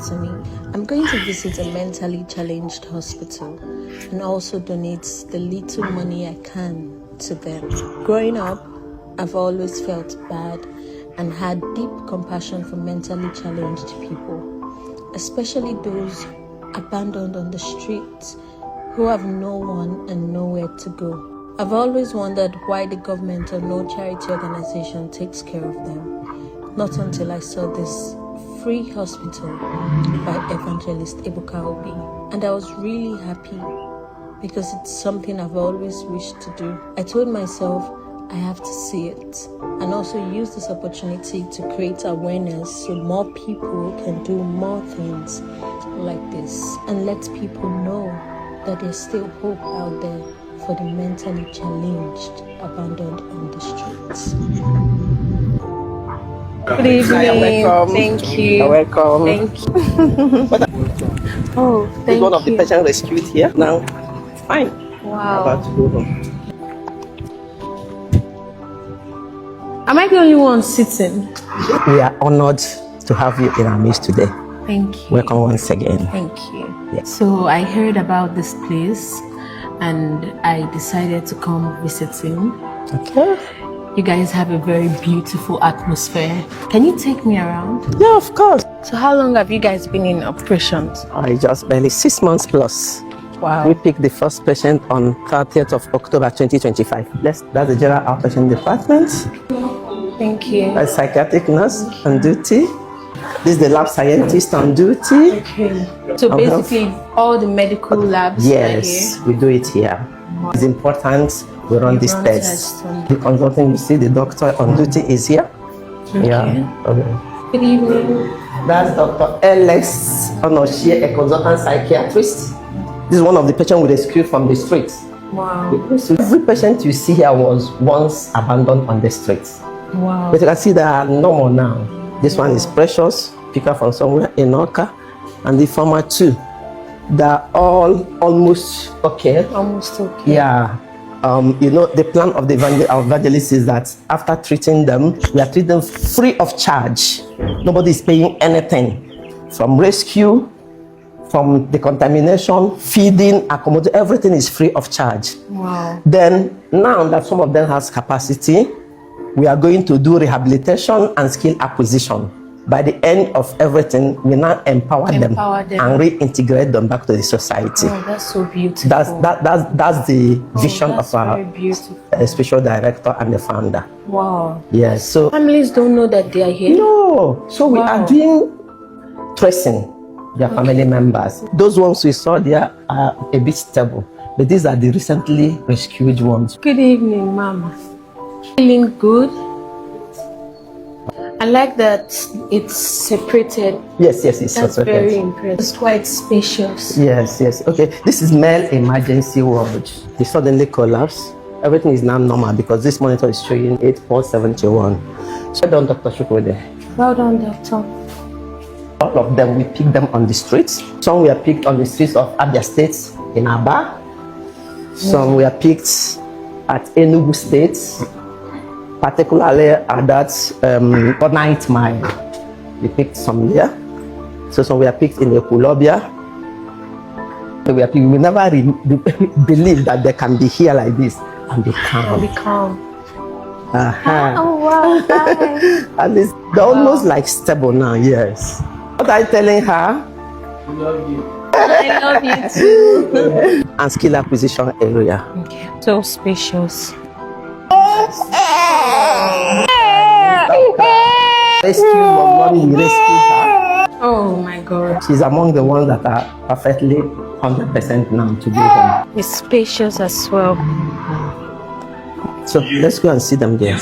to me. I'm going to visit a mentally challenged hospital and also donate the little money I can to them. Growing up, I've always felt bad and had deep compassion for mentally challenged people, especially those abandoned on the streets who have no one and nowhere to go. I've always wondered why the government or no charity organization takes care of them. Not until I saw this free hospital by evangelist Ebuka Obi, and I was really happy because it's something I've always wished to do. I told myself I have to see it and also use this opportunity to create awareness so more people can do more things like this and let people know that there's still hope out there for the mentally challenged abandoned on the streets. Good evening. You're welcome. Thank you. You're welcome. Thank you. Oh, thank you. He's one of the patients rescued here. Now, fine. Wow. About to go home. Am I the only one sitting? We are honored to have you in our midst today. Thank you. Welcome once again. Thank you. Yeah. So I heard about this place and I decided to come visiting. Okay. You guys have a very beautiful atmosphere. Can you take me around? Yeah, of course. So how long have you guys been in operations? I just barely 6 months plus. Wow. We picked the first patient on 30th of October 2025. That's the general outpatient department. Thank you. A psychiatric nurse on duty. This is the lab scientist on duty. Okay. So basically all the medical labs Yes, are here? we do it here. It's important we run this test. The consultant, you see the doctor on duty is here. Okay. Yeah. Okay. Good evening. That's Dr. Alex Onoshie, a consultant psychiatrist. This is one of the patients we rescued from the streets. Wow. So every patient you see here was once abandoned on the streets. Wow. But you can see they are normal now. This one is Precious, pick up from somewhere in Oka, and the former two, they're all almost okay. Almost okay. Yeah. The plan of the evangelist is that after treating them, we are treating them free of charge. Nobody is paying anything. From rescue, from decontamination, feeding, accommodation, everything is free of charge. Wow. Then, now that some of them has capacity, we are going to do rehabilitation and skill acquisition. By the end of everything, we now empower them and reintegrate them back to the society. Oh, that's so beautiful. That's the vision of our special director and the founder. Wow. Yes. So families don't know that they are here? No. So we are doing tracing their family members. Those ones we saw there are a bit stable, but these are the recently rescued ones. Good evening, Mama. Feeling good? I like that it's separated. Yes, it's That's separated. very impressive. It's quite spacious. Yes. Okay, this is male emergency ward. They suddenly collapsed. Everything is now normal because this monitor is showing 8471. So well done, Dr. Chukwude. Well done, Doctor. All of them, we picked them on the streets. Some were picked on the streets of Abia State in Aba. Some were picked at Enugu State, particularly at that night mine. We picked some there. So some were picked in the Kulobia. We never believe that they can be here like this and be calm. Oh, wow. Hi. And they're almost like stable now, yes. What are you telling her? We love you. I love you too. And skill acquisition area. Okay. So spacious. Rescue your mommy, rescue her. Oh my God. She's among the ones that are perfectly 100% now to go home. It's spacious as well. So let's go and see them there.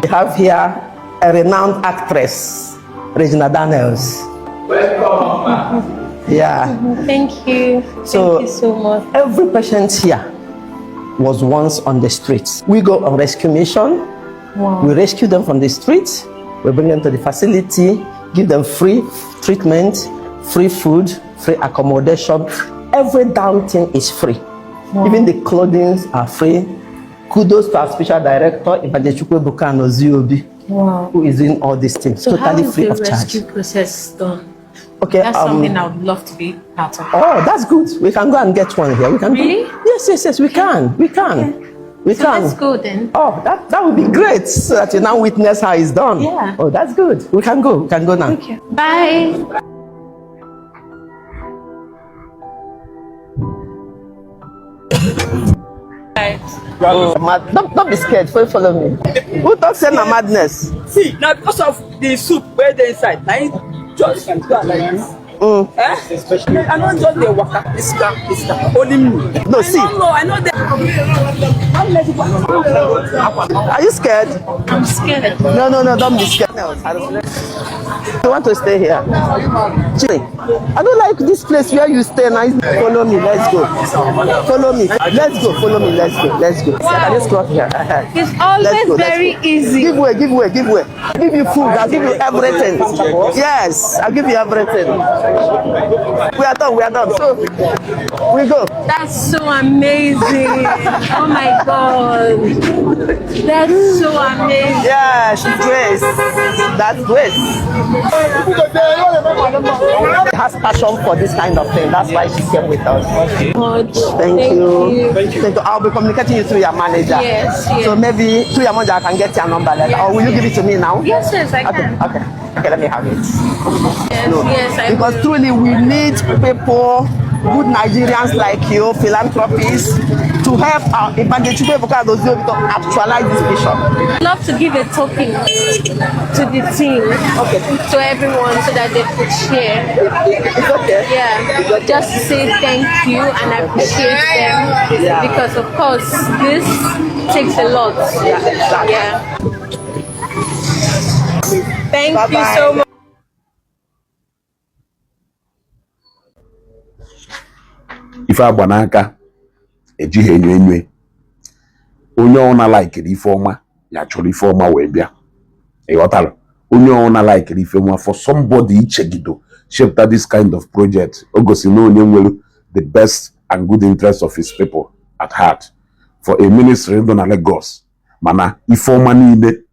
We have here a renowned actress, Regina Daniels. Welcome. Yeah. Thank you. So, Thank you so much. Every patient here was once on the streets. We go on rescue mission. Wow. We rescue them from the streets. We bring them to the facility, give them free treatment, free food, free accommodation. Every damn thing is free. Wow. Even the clothing are free. Kudos to our special director, Ibajechukwe Ziobi, wow, who is doing all these things, so totally how is free the of charge. rescue process done? Okay. That's something I would love to be part of. Oh, that's good. We can go and get one here. We can. Really? Yes. We can. We can. Okay. We So can. let's go then. Oh, that would be great, so that you now witness how it's done. Yeah. Oh, that's good. We can go. We can go now. Okay. Bye. Don't be scared. Follow me. Who talks saying a madness? See, now because of the soup where they inside, now you just can go like this. I don't just the waka. This guy, only me. No, see. I know that. Are you scared? I'm scared. No, don't be scared. You want to stay here? Chile. I don't like this place where you stay now. Follow me, let's go. Follow me. Let's go. Follow me, let's go. Wow. Let's go here. It's always very easy. Give way. I'll give you food, I'll give you everything. Yes, I'll give you everything. We are done. So we go. That's so amazing. Oh my God. That's so amazing. Yeah, she's Grace. That's Grace. She has passion for this kind of thing. That's why she came with us. God, Thank you. I'll be communicating you through your manager. Yes. So maybe through your manager I can get your number later. Or will you give it to me now? Yes, I can. Okay, let me have it. Yes, I Because will. truly we need people, good Nigerians like you, philanthropists, to help our evangelism to actualize this vision. I'd love to give a token to the team, to everyone, so that they could share. It's okay. Yeah, just to say thank you and appreciate them, because of course this takes a lot. Yeah. Thank you so much. Ife agba n'aka ejighị enyo onye ọna laikiri ife ọma ya chọrọ ife ọma wee bịa ịghọtara onye ọna laikiri ife ọma for somebody ichegido shaped this kind of project o gosi na onye nwere the best and good interest of his people at heart for a ministry nọ na Lagos mana ife ọma niile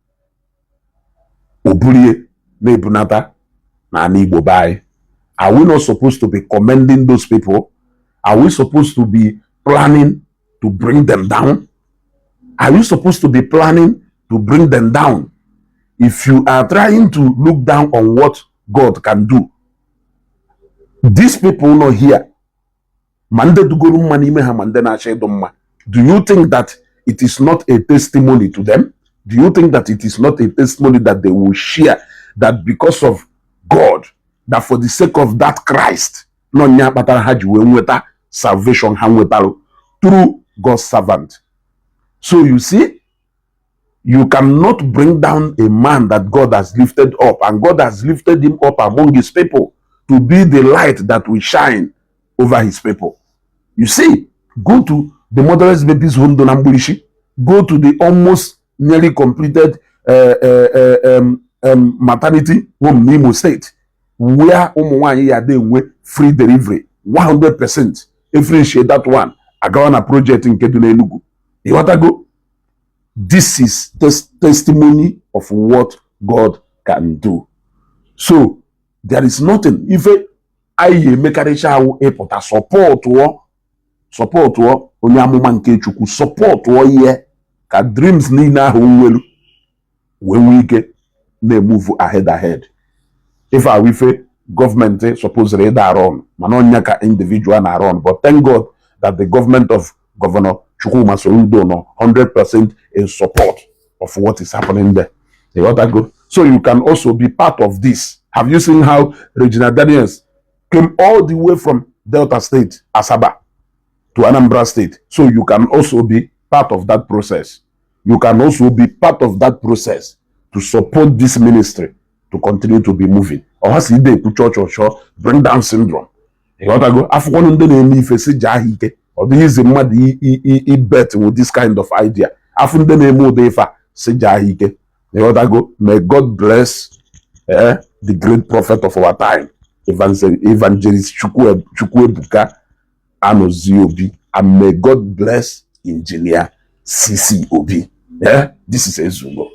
obulie na-ebunata na ana Igbo be anyị. Are we not supposed to be commending those people? Are we supposed to be planning to bring them down? Are you supposed to be planning to bring them down? If you are trying to look down on what God can do, these people not here. Do you think that it is not a testimony to them? Do you think that it is not a testimony that they will share that because of God, that for the sake of that Christ, salvation through God's servant? So you see, you cannot bring down a man that God has lifted up, and God has lifted him up among his people to be the light that will shine over his people. You see, go to the motherless babies home Donamburishi, go to the almost nearly completed maternity home in Imo State, where free delivery 100%. Differentiate that one. I got on a project in Kaduna Enugu. You want to go? This is testimony of what God can do. So there is nothing. If I make a support onye amụma nke Chukwu support ihe ka dreams niile ahụ nwelu wee nwee ike na-move ahead. If I wife government supposedly that run, manonya ka individual na run, but thank God that the government of Governor Chukwuma Soludo no 100% in support of what is happening there. You want to go? So you can also be part of this. Have you seen how Regina Daniels came all the way from Delta State, Asaba, to Anambra State? So you can also be part of that process. You can also be part of that process to support this ministry to continue to be moving. Or has he day to church or bring down syndrome? You want to go? After one day, if you say Jahike, or this is a mad he bet with this kind of idea. After the name of the say Jahike. You want to go? May God bless the great prophet of our time, Evangelist Chukwebuka Anoziobi, and may God bless Engineer CC Obi. This is Ezungo.